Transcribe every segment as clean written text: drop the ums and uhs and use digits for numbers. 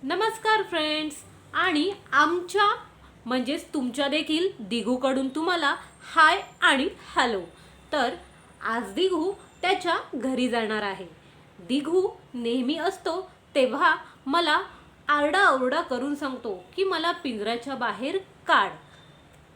नमस्कार फ्रेंड्स आणि आमच्या म्हणजेच तुमच्या देखील दिघूकडून तुम्हाला हाय आणि हॅलो। तर आज दिघू त्याच्या घरी जाणार आहे। दिघू नेहमी असतो तेव्हा मला आरडाओरडा करून सांगतो की मला पिंजऱ्याच्या बाहेर काढ।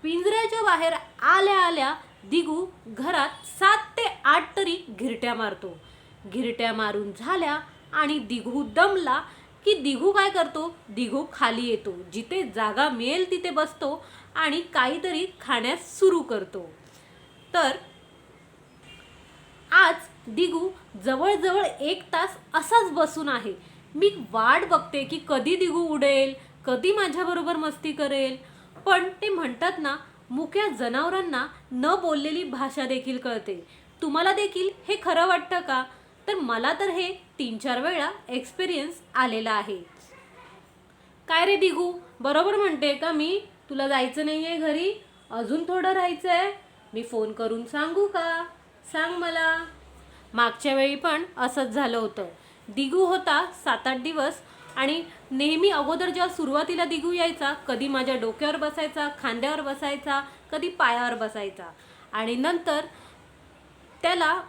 पिंजऱ्याच्या बाहेर आल्या आल्या दिघू घरात 7 ते 8 तरी घिरट्या मारतो। घिरट्या मारून झाल्या आणि दिघू दमला की दिघू काय करतो, दिघू खाली येतो, जिथे जागा मिळेल तिथे बसतो आणि काहीतरी खाण्यास सुरू करतो। तर आज दिघू जवळजवळ 1 तास असाच बसून आहे। मी वाट बघते की कधी दिघू उडेल, कधी माझ्याबरोबर मस्ती करेल। पण ते म्हणतात ना, मुक्या जनावरांना न बोललेली भाषा देखील कळते। तुम्हाला देखील हे खरं वाटतं का? तर मला तर हे 3-4 वेळा एक्सपिरियन्स आलेला आहे। काय रे दिघू, बरोबर म्हणते का मी? तुला जायचं नाहीये घरी? अजून थोडं राहायचंय? मी फोन करून सांगू का? सांग मला। मागच्या वेळी पण असंच झालं होतं। दिघू होता 7-8 दिवस आणि नेहमी अगोदर जेव्हा सुरुवातीला दिघू यायचा, कधी माझ्या डोक्यावर बसायचा, खांद्यावर बसायचा, कधी पायावर बसायचा आणि नंतर त्याला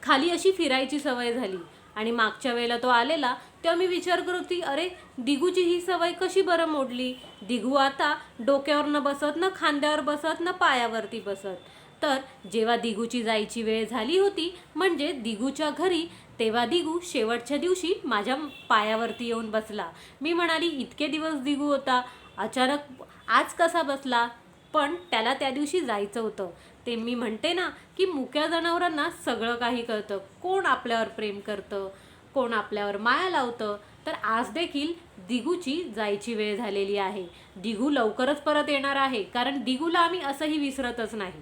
खाली अशी फिरायची सवय झाली। आणि मागच्या वेळेला तो आलेला तेव्हा मी विचार करत होती, अरे दिघूची ही सवय कशी बरं मोडली? दिघू आता डोक्यावर न बसत, न खांद्यावर बसत, न पायावरती बसत। तर जेव्हा दिघूची जायची वेळ झाली होती म्हणजे दिघूच्या घरी, तेव्हा दिघू शेवटच्या दिवशी माझ्या पायावरती येऊन बसला। मी म्हणाली, इतके दिवस दिघू होता, अचानक आज कसा बसला? पण त्याला त्या दिवशी जायचं होतं। ते मी म्हणते ना की मुक्या जनावरांना सगळं काही कळतं, कोण आपल्यावर प्रेम करतं, कोण आपल्यावर माया लावतं। तर आज देखील दिघूची जायची वेळ झालेली आहे। दिघू लवकरच परत येणार आहे, कारण दिघूला आम्ही असंही विसरतच नाही।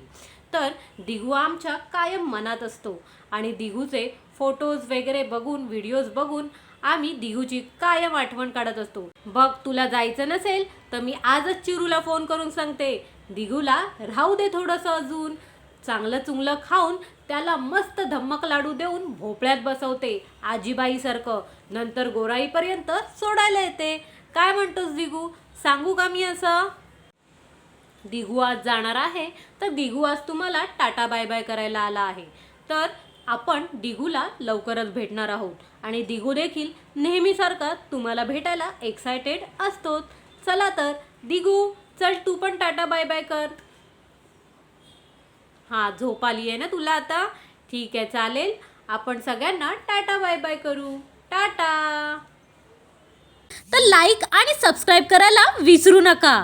तर दिघू आमच्या कायम मनात असतो आणि दिघूचे फोटोज वगैरे बघून, व्हिडिओज बघून आम्ही दिघूची कायम आठवण काढत असतो। बघ, तुला जायचं नसेल तर मी आजच चिरूला फोन करून सांगते, दिघूला राहू दे थोडंसं अजून, चांगलं चुंगलं खाऊन त्याला मस्त धम्मक लाडू देऊन भोपळ्यात बसवते आजीबाईसारखं, नंतर गोराईपर्यंत सोडायला येते। काय म्हणतोस दिघू, सांगू का मी असं? दिघू आज जाणार आहे, तर दिघू आज तुम्हाला टाटा बाय बाय करायला आला आहे। तर आपण दिघूला लवकरच भेटणार आहोत आणि दिघू देखील नेहमीसारखा तुम्हाला भेटायला एक्सायटेड असतो। चला तर दिघू, चल तू पण टाटा बाय बाय कर। हां, झोप आली आहे ना तुला आता? ठीक आहे, चालेल, आपण सगळ्यांना टाटा बाय बाय करू। टाटा। तर लाईक आणि सबस्क्राईब करायला विसरू नका।